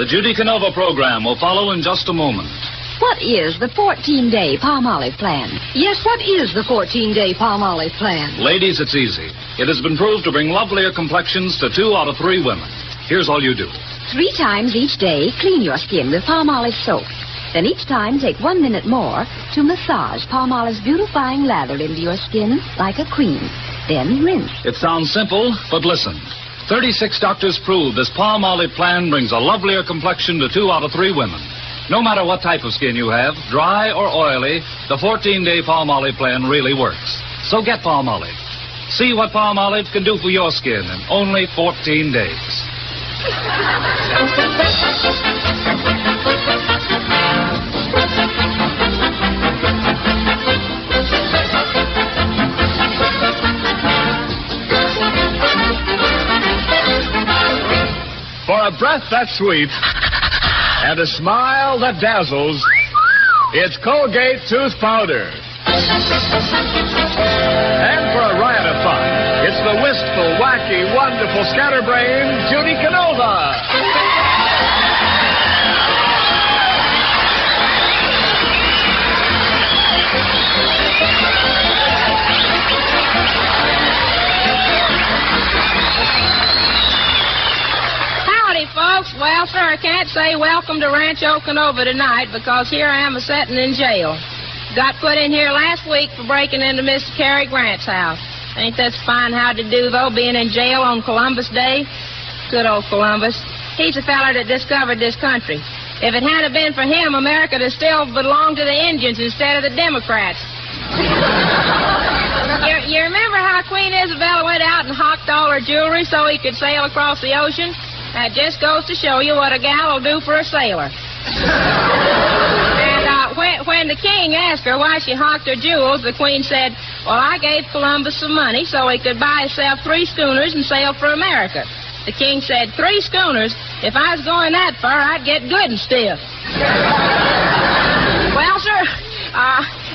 The Judy Canova program will follow in just a moment. What is the 14-day Palmolive plan? Yes, what is the 14-day Palmolive plan? Ladies, it's easy. It has been proved to bring lovelier complexions to 2 out of 3 women. Here's all you do. 3 times each day, clean your skin with Palmolive soap. Then each time, take 1 minute more to massage Palmolive's beautifying lather into your skin like a cream. Then rinse. It sounds simple, but listen. 36 doctors prove this Palmolive plan brings a lovelier complexion to 2 out of 3 women. No matter what type of skin you have, dry or oily, the 14-day Palmolive plan really works. So get Palmolive. See what Palmolive can do for your skin in only 14 days. For a breath that's sweet and a smile that dazzles, it's Colgate Tooth Powder. And for a riot of fun, it's the wistful, wacky, wonderful, scatterbrained Judy Canova. Folks, well, sir, I can't say welcome to Rancho Canova tonight because here I am a-setting in jail. Got put in here last week for breaking into Mr. Cary Grant's house. Ain't that fine how to do, though, being in jail on Columbus Day? Good old Columbus. He's the feller that discovered this country. If it hadn't been for him, America would still belong to the Indians instead of the Democrats. You remember how Queen Isabella went out and hawked all her jewelry so he could sail across the ocean? That just goes to show you what a gal will do for a sailor. And when the king asked her why she hawked her jewels, the queen said, well, I gave Columbus some money so he could buy himself 3 schooners and sail for America. The king said, 3 schooners? If I was going that far, I'd get good and stiff. Well, sir,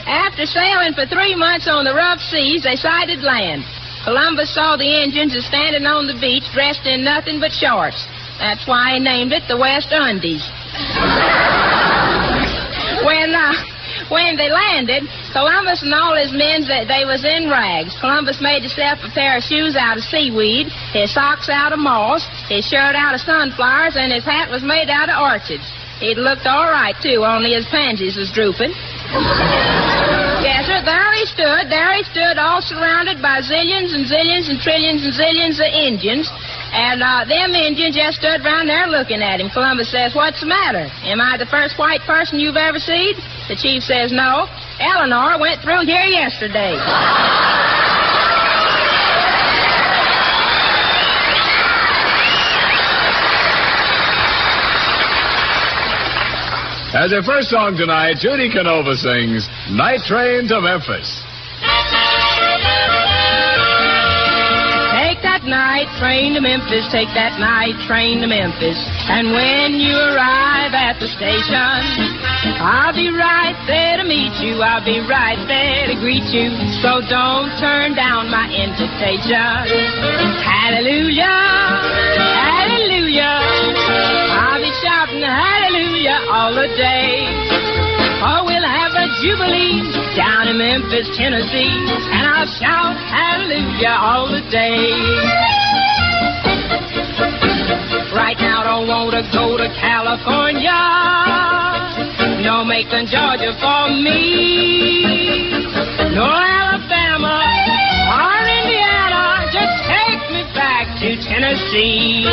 after sailing for 3 months on the rough seas, they sighted land. Columbus saw the Indians standing on the beach dressed in nothing but shorts. That's why he named it the West Undies. When they landed, Columbus and all his men, they was in rags. Columbus made himself a pair of shoes out of seaweed, his socks out of moss, his shirt out of sunflowers, and his hat was made out of orchids. He'd looked all right, too, only his pansies was drooping. Yes, sir, there he stood, all surrounded by zillions and zillions and trillions and zillions of Indians. And them Indians just stood around there looking at him. Columbus says, what's the matter? Am I the first white person you've ever seen? The chief says, no. Eleanor went through here yesterday. As her first song tonight, Judy Canova sings Night Train to Memphis. Take that night train to Memphis, take that night train to Memphis. And when you arrive at the station, I'll be right there to meet you, I'll be right there to greet you. So don't turn down my invitation. Hallelujah, hallelujah. I'll be shouting hallelujah all the day. Oh, we'll have a jubilee down in Memphis, Tennessee, and I'll shout hallelujah all the day. Right now, don't want to go to California, no Macon, Georgia for me, no Alabama or Indiana, just take me back to Tennessee.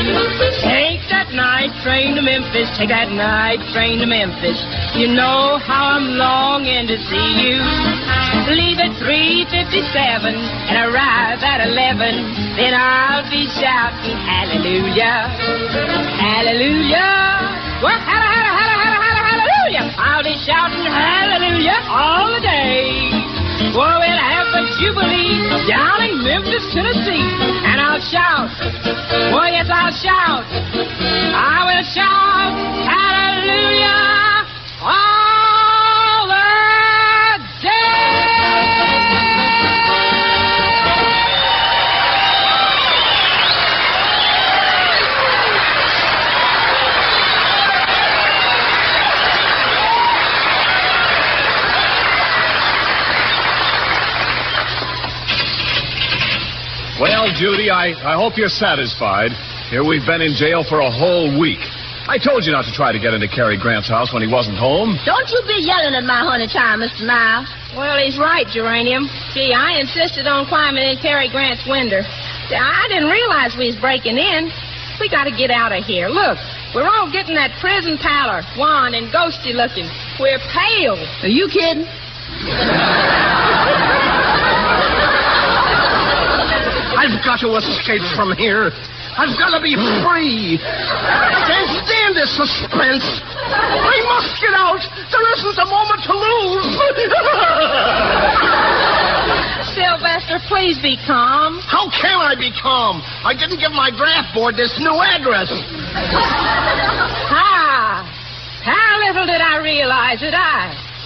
Take that night train to Memphis, take that night train to Memphis. You know how I'm longing to see you. Leave at 3:57 and arrive at 11. Then I'll be shouting hallelujah, hallelujah. Well, hallelujah. I'll be shouting hallelujah all the day. Well, we'll have a jubilee down in Memphis, Tennessee, and I'll shout. Oh, yes, I'll shout. I will shout hallelujah all the day. Judy. I hope you're satisfied. Here we've been in jail for a whole week. I told you not to try to get into Cary Grant's house when he wasn't home. Don't you be yelling at my honey child, Mr. Niles. Well, he's right, Geranium. Gee, I insisted on climbing in Cary Grant's window. I didn't realize we was breaking in. We got to get out of here. Look, we're all getting that prison pallor, wan and ghosty looking. We're pale. Are you kidding? I've got to escape from here. I've got to be free. I can't stand this suspense. I must get out. There isn't a moment to lose. Sylvester, please be calm. How can I be calm? I didn't give my draft board this new address. How little did I realize that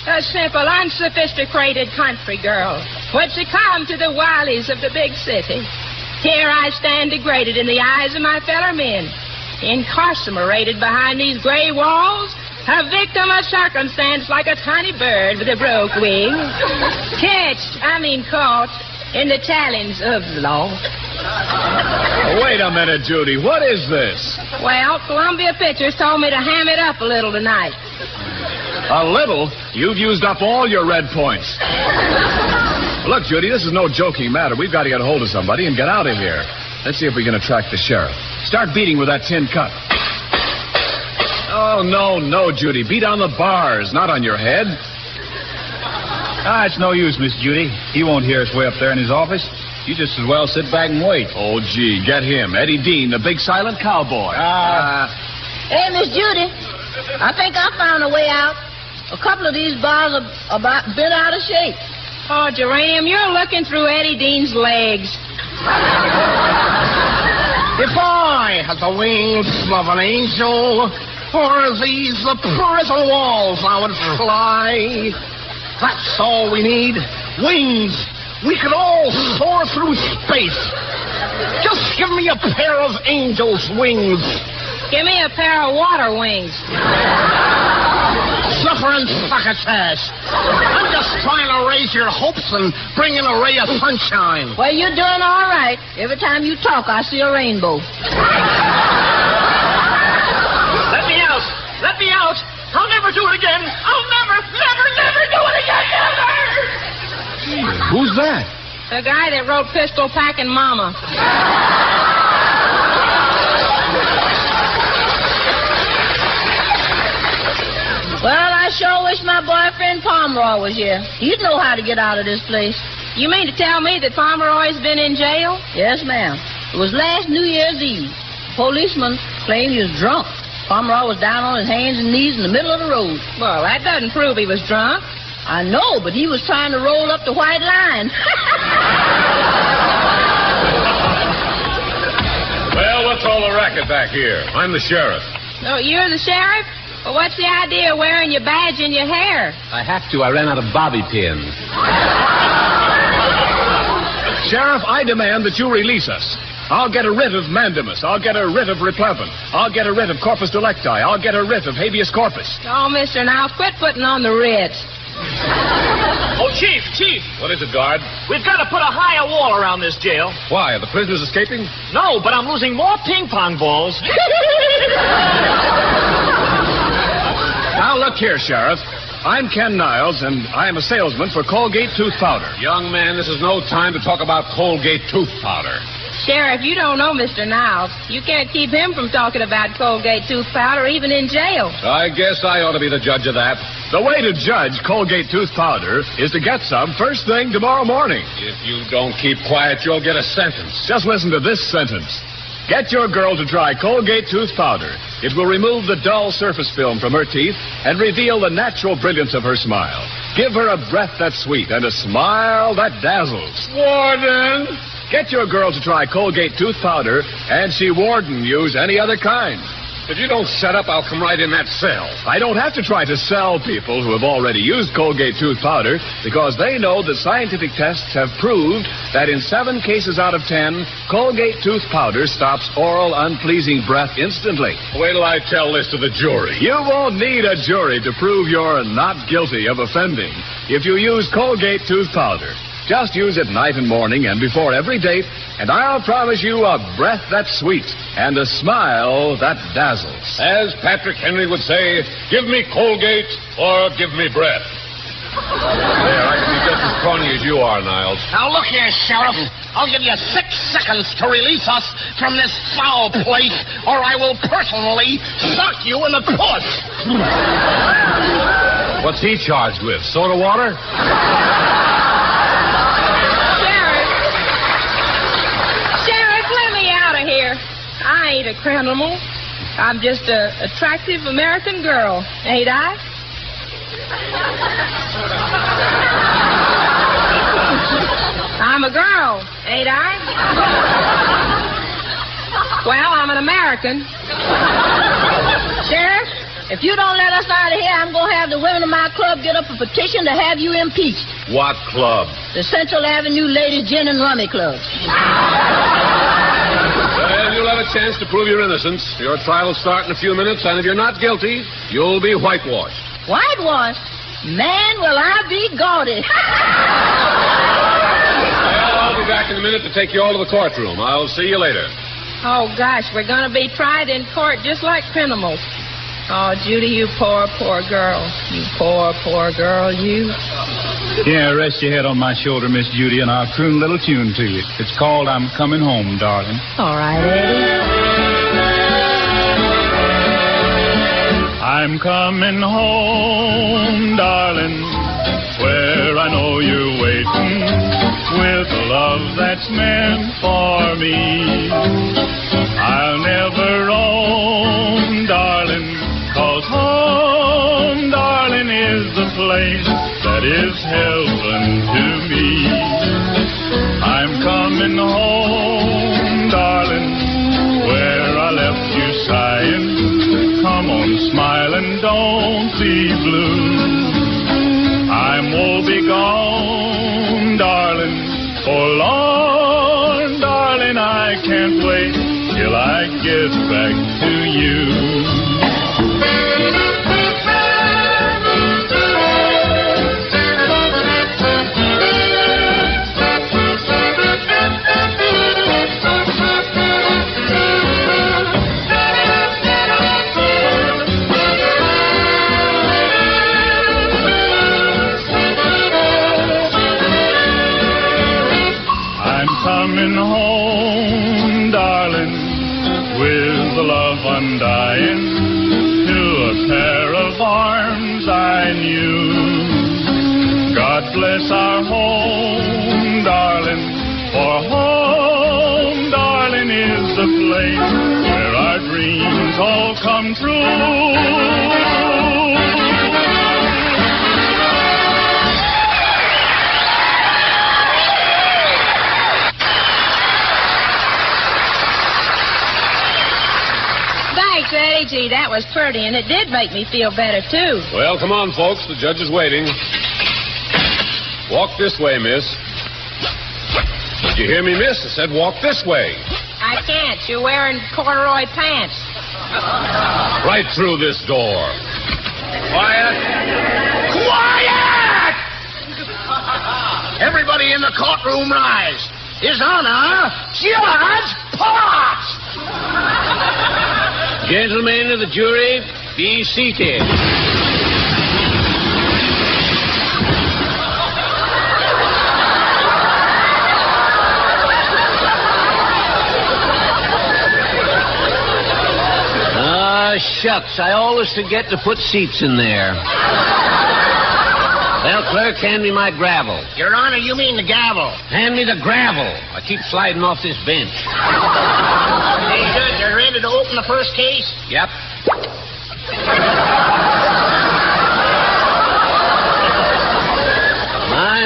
a simple, unsophisticated country girl, would succumb to the wilies of the big city. Here I stand degraded in the eyes of my fellow men, incarcerated behind these gray walls, a victim of circumstance like a tiny bird with a broke wing, caught in the talons of the law. Wait a minute, Judy. What is this? Well, Columbia Pictures told me to ham it up a little tonight. A little? You've used up all your red points. Look, Judy, this is no joking matter. We've got to get a hold of somebody and get out of here. Let's see if we can attract the sheriff. Start beating with that tin cup. Oh, no, Judy. Beat on the bars, not on your head. It's no use, Miss Judy. He won't hear us way up there in his office. You just as well sit back and wait. Oh, gee, get him. Eddie Dean, the big silent cowboy. Hey, Miss Judy, I think I found a way out. A couple of these bars are about bent out of shape. Oh, Geranium, you're looking through Eddie Dean's legs. If I had the wings of an angel, or these the prison walls, I would fly. That's all we need. Wings. We could all soar through space. Just give me a pair of angel's wings. Give me a pair of water wings. Suffer and succotash. I'm just trying to raise your hopes and bring in a ray of sunshine. Well, you're doing all right. Every time you talk, I see a rainbow. Let me out. Let me out. I'll never do it again. I'll never do it again. Never. Who's that? The guy that wrote Pistol Packin' Mama. Well, I sure wish my boyfriend Pomeroy was here. He'd know how to get out of this place. You mean to tell me that Pomeroy's been in jail? Yes, ma'am. It was last New Year's Eve. The policeman claimed he was drunk. Pomeroy was down on his hands and knees in the middle of the road. Well, that doesn't prove he was drunk. I know, but he was trying to roll up the white line. Well, what's all the racket back here? I'm the sheriff. Oh, you're the sheriff? Well, what's the idea of wearing your badge in your hair? I have to. I ran out of bobby pins. Sheriff, I demand that you release us. I'll get a writ of mandamus. I'll get a writ of replevin. I'll get a writ of corpus delicti. I'll get a writ of habeas corpus. Oh, mister, now quit putting on the writ. Oh, Chief. What is it, guard? We've got to put a higher wall around this jail. Why? Are the prisoners escaping? No, but I'm losing more ping pong balls. Now, look here, Sheriff. I'm Ken Niles, and I am a salesman for Colgate tooth powder. Young man, this is no time to talk about Colgate tooth powder. Sheriff, you don't know Mr. Niles. You can't keep him from talking about Colgate tooth powder, even in jail. I guess I ought to be the judge of that. The way to judge Colgate tooth powder is to get some first thing tomorrow morning. If you don't keep quiet, you'll get a sentence. Just listen to this sentence. Get your girl to try Colgate tooth powder. It will remove the dull surface film from her teeth and reveal the natural brilliance of her smile. Give her a breath that's sweet and a smile that dazzles. Warden! Get your girl to try Colgate tooth powder, and she wouldn't use any other kind. If you don't shut up, I'll come right in that cell. I don't have to try to sell people who have already used Colgate tooth powder because they know that scientific tests have proved that in 7 cases out of 10, Colgate tooth powder stops oral unpleasing breath instantly. Wait till I tell this to the jury. You won't need a jury to prove you're not guilty of offending if you use Colgate tooth powder. Just use it night and morning and before every date, and I'll promise you a breath that's sweet and a smile that dazzles. As Patrick Henry would say, give me Colgate or give me breath. There, I can be just as scrawny as you are, Niles. Now, look here, Sheriff. I'll give you 6 seconds to release us from this foul place, or I will personally sock you in the puss. What's he charged with? Soda water? Sheriff, let me out of here. I ain't a criminal. I'm just a attractive American girl, ain't I? I'm a girl, ain't I? Well, I'm an American. Sheriff, if you don't let us out of here, I'm going to have the women of my club get up a petition to have you impeached. What club? The Central Avenue Ladies Gin and Rummy Club. Well, you'll have a chance to prove your innocence. Your trial will start in a few minutes, and if you're not guilty, you'll be whitewashed. Whitewash? Man, will I be gaudy. Well, I'll be back in a minute to take you all to the courtroom. I'll see you later. Oh, gosh, we're going to be tried in court just like criminals. Oh, Judy, you poor, poor girl. You poor, poor girl, you. Yeah, rest your head on my shoulder, Miss Judy, and I'll croon a little tune to you. It's called I'm Coming Home, Darling. All right, Eddie. I'm coming home, darling, where I know you're waiting, with a love that's meant for me. I'll never roam, darling, 'cause home, darling, is the place that is heaven to me. I'm coming home, darling, where I left you sighing. Come on, smile and don't be blue. I'm woe begone, darling, forlorn, darling, I can't wait till I get back to you. Coming home, darling, with the love undying, to a pair of arms I knew. God bless our home, darling, for home, darling, is the place where our dreams all come true. Eddie, gee, that was pretty, and it did make me feel better, too. Well, come on, folks. The judge is waiting. Walk this way, miss. Did you hear me, miss? I said walk this way. I can't. You're wearing corduroy pants. Right through this door. Quiet. Quiet! Everybody in the courtroom rise. His Honor, Judge Potts! Gentlemen of the jury, be seated. Shucks, I always forget to put seats in there. Well, clerk, hand me my gravel. Your Honor, you mean the gavel. Hand me the gravel. I keep sliding off this bench. Hey, Judge, are you ready to open the first case? Yep.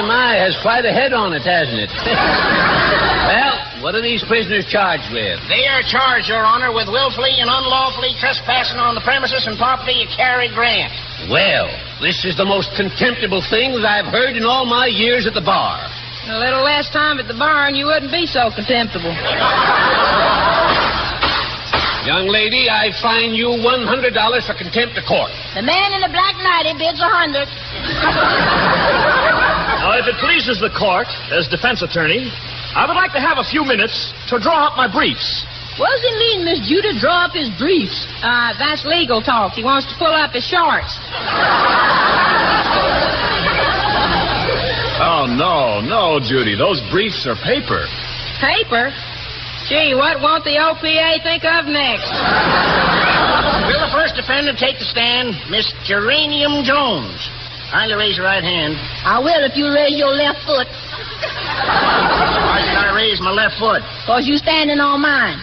My, has quite a head on it, hasn't it? Well, what are these prisoners charged with? They are charged, Your Honor, with willfully and unlawfully trespassing on the premises and property of Cary Grant. Well, this is the most contemptible thing that I've heard in all my years at the bar. A little less time at the bar and you wouldn't be so contemptible. Young lady, I fine you $100 for contempt of court. The man in the black nightie bids $100. Now, if it please this is the court, as defense attorney, I would like to have a few minutes to draw up my briefs. What does he mean, Miss Judy, draw up his briefs? That's legal talk. He wants to pull up his shorts. Oh, no, Judy. Those briefs are paper. Paper? Gee, what won't the OPA think of next? Will the first defendant take the stand? Miss Geranium Jones. Kindly raise your right hand. I will if you raise your left foot. Why should I raise my left foot? Because you standing on mine.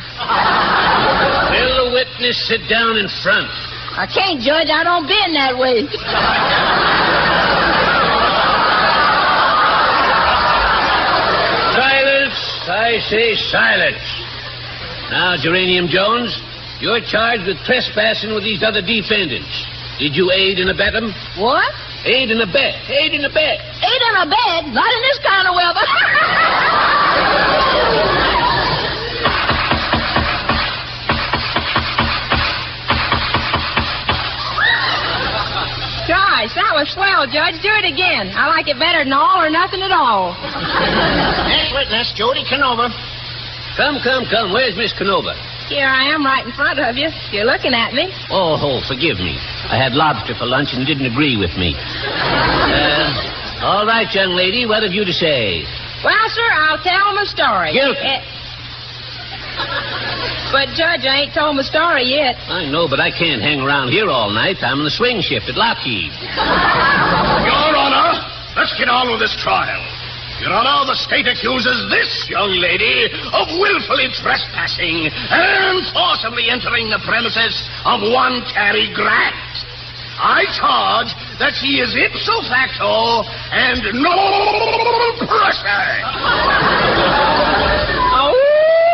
Will the witness sit down in front? I can't, Judge. I don't bend that way. Silence. I say silence. Now, Geranium Jones, you're charged with trespassing with these other defendants. Did you aid and abet them? What? Aid and abet. Aid and abet. Ain't in a bed. Not in this kind of weather. Gosh, that was swell, Judge. Do it again. I like it better than all or nothing at all. Next witness, Judy Canova. Come. Where's Miss Canova? Here I am right in front of you. You're looking at me. Oh, forgive me. I had lobster for lunch and didn't agree with me. All right, young lady, what have you to say? Well, sir, I'll tell him a story. Guilty. But, Judge, I ain't told my story yet. I know, but I can't hang around here all night. I'm on the swing shift at Lockheed. Your Honor, let's get on with this trial. Your Honor, the state accuses this young lady of willfully trespassing and forcibly entering the premises of one Cary Grant. I charge that she is ipso facto and no pressure. Oh,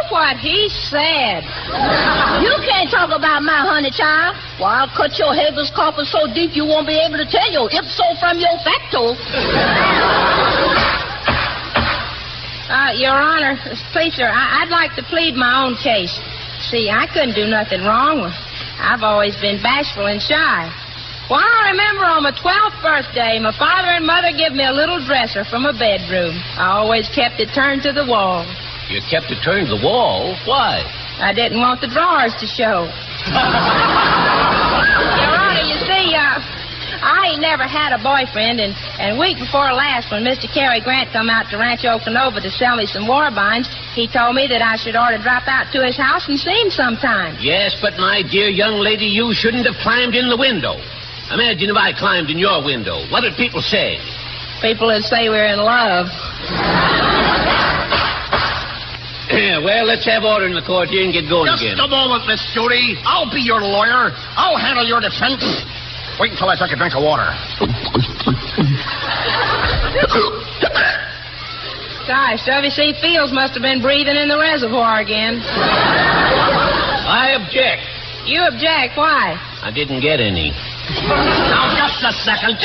what he said. You can't talk about my honey child. Why, I'll cut your Haber's coffin so deep you won't be able to tell your ipso from your facto. Your Honor, please, sir, I'd like to plead my own case. See, I couldn't do nothing wrong. I've always been bashful and shy. Well, I remember on my 12th birthday, my father and mother gave me a little dresser from a bedroom. I always kept it turned to the wall. You kept it turned to the wall? Why? I didn't want the drawers to show. Your Honor, you see, I ain't never had a boyfriend, and week before last, when Mr. Cary Grant come out to Rancho Canova to sell me some warbines, he told me that I should ought to drop out to his house and see him sometime. Yes, but my dear young lady, you shouldn't have climbed in the window. Imagine if I climbed in your window. What would people say? People would say we're in love. Well, let's have order in the court here and get going again. Just a moment, Miss Judy. I'll be your lawyer. I'll handle your defense. Wait until I take a drink of water. Gosh, W.C. Fields must have been breathing in the reservoir again. I object. You object. Why? I didn't get any. Now, just a second.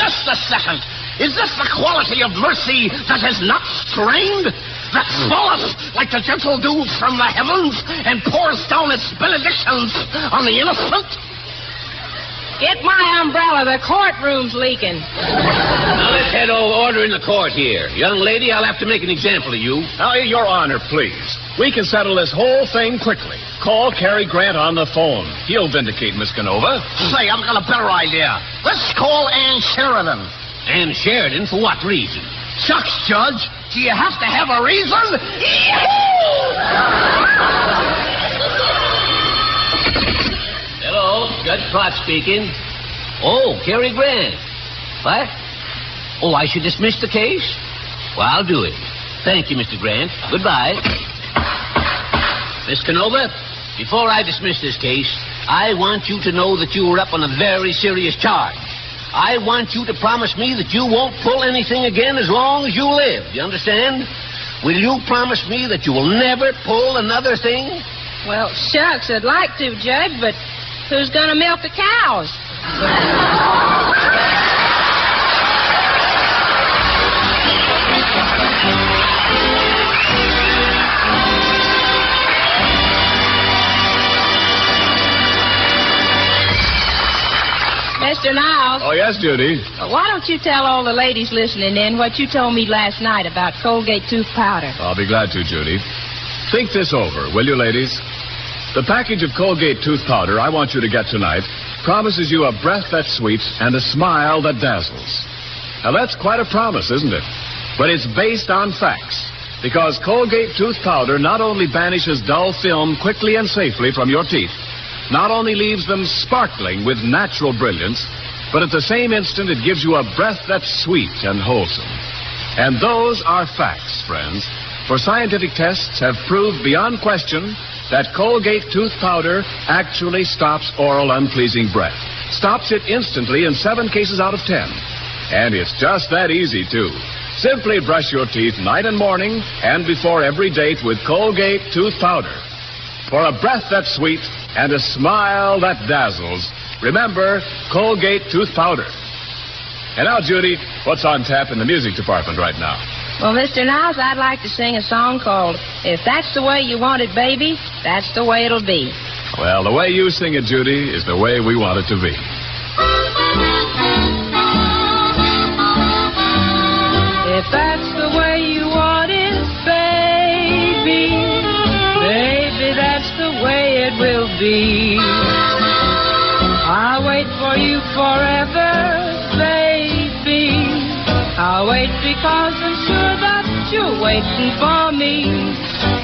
Is this the quality of mercy that is not strained? That falleth like the gentle dew from the heavens and pours down its benedictions on the innocent? Get my umbrella. The courtroom's leaking. Now, let's head order in the court here. Young lady, I'll have to make an example of you. Now, Your Honor, please. We can settle this whole thing quickly. Call Cary Grant on the phone. He'll vindicate Miss Canova. Say, I've got a better idea. Let's call Ann Sheridan. Ann Sheridan? For what reason? Shucks, Judge. Do you have to have a reason? Hello, Judge Plott speaking. Oh, Cary Grant. What? Oh, I should dismiss the case? Well, I'll do it. Thank you, Mr. Grant. Goodbye. Miss Canova, before I dismiss this case, I want you to know that you were up on a very serious charge. I want you to promise me that you won't pull anything again as long as you live. You understand? Will you promise me that you will never pull another thing? Well, shucks, I'd like to, Judge, but who's going to milk the cows? Mr. Niles. Oh, yes, Yes, Judy. Why don't you tell all the ladies listening in what you told me last night about Colgate tooth powder? I'll be glad to, Judy. Think this over, will you, ladies? The package of Colgate tooth powder I want you to get tonight promises you a breath that's sweet and a smile that dazzles. Now, that's quite a promise, isn't it? But it's based on facts. Because Colgate tooth powder not only banishes dull film quickly and safely from your teeth, not only leaves them sparkling with natural brilliance, but at the same instant it gives you a breath that's sweet and wholesome. And those are facts, friends. For scientific tests have proved beyond question that Colgate tooth powder actually stops oral unpleasing breath. Stops it instantly in 7 cases out of 10. And it's just that easy, too. Simply brush your teeth night and morning and before every date with Colgate tooth powder. For a breath that's sweet and a smile that dazzles, remember Colgate tooth powder. And now, Judy, what's on tap in the music department right now? Well, Mr. Niles, I'd like to sing a song called If That's the Way You Want It, Baby, That's the Way It'll Be. Well, the way you sing it, Judy, is the way we want it to be. If that's the way you want it, baby, baby, that's the way it will be. I'll wait for you forever, baby. I'll wait because I'm sure that you're waiting for me.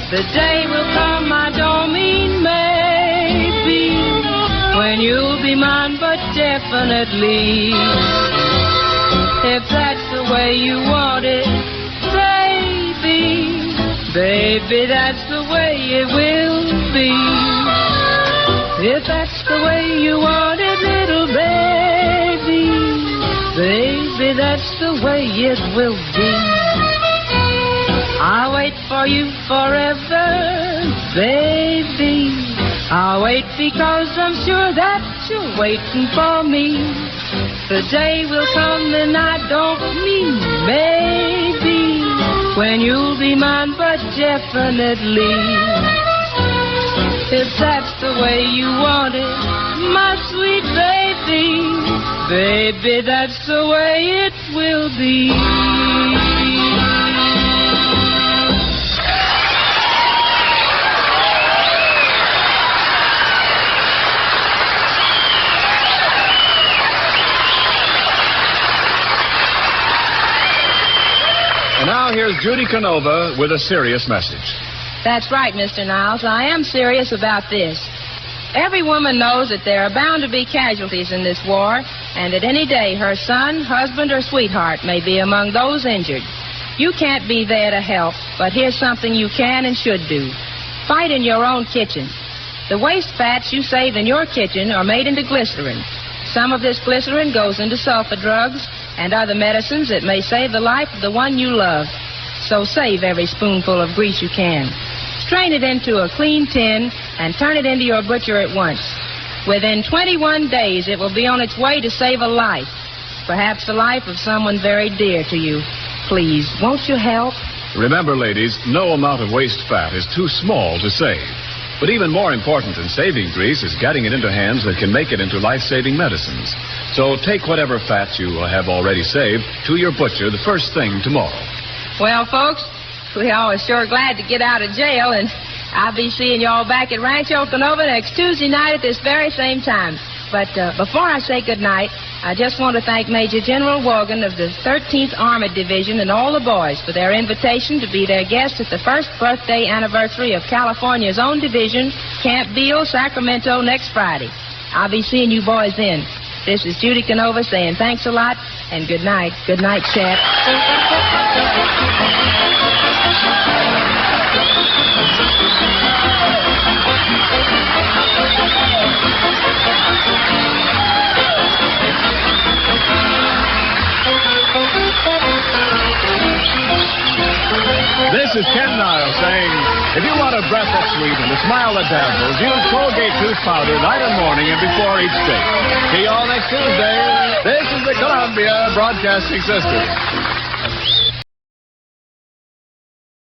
The day will come, I don't mean maybe, when you'll be mine, but definitely. If that's the way you want it, baby, baby, that's the way it will be. If that's the way you want it, little baby, baby, that's the way it will be. I'll wait for you forever, baby. I'll wait because I'm sure that you're waiting for me. The day will come and I don't mean maybe, when you'll be mine, but definitely. If that's the way you want it, my sweet baby, baby, that's the way it will be. And now here's Judy Canova with a serious message. That's right, Mr. Niles. I am serious about this. Every woman knows that there are bound to be casualties in this war, and that any day her son, husband, or sweetheart may be among those injured. You can't be there to help, but here's something you can and should do. Fight in your own kitchen. The waste fats you save in your kitchen are made into glycerin. Some of this glycerin goes into sulfa drugs and other medicines that may save the life of the one you love. So save every spoonful of grease you can. Strain it into a clean tin and turn it into your butcher at once. Within 21 days, it will be on its way to save a life. Perhaps the life of someone very dear to you. Please, won't you help? Remember, ladies, no amount of waste fat is too small to save. But even more important than saving grease is getting it into hands that can make it into life-saving medicines. So take whatever fat you have already saved to your butcher the first thing tomorrow. Well, folks, we're always sure glad to get out of jail, and I'll be seeing you all back at Rancho Canova next Tuesday night at this very same time. But before I say goodnight, I just want to thank Major General Wogan of the 13th Armored Division and all the boys for their invitation to be their guests at the first birthday anniversary of California's own division, Camp Beale, Sacramento, next Friday. I'll be seeing you boys then. This is Judy Canova saying thanks a lot and good night. Good night, Chet. This is Ken Niles saying, if you want a breath that's sweet and a smile that dazzles, use Colgate tooth powder night and morning and before each day. See you all next Tuesday. This is the Columbia Broadcasting System.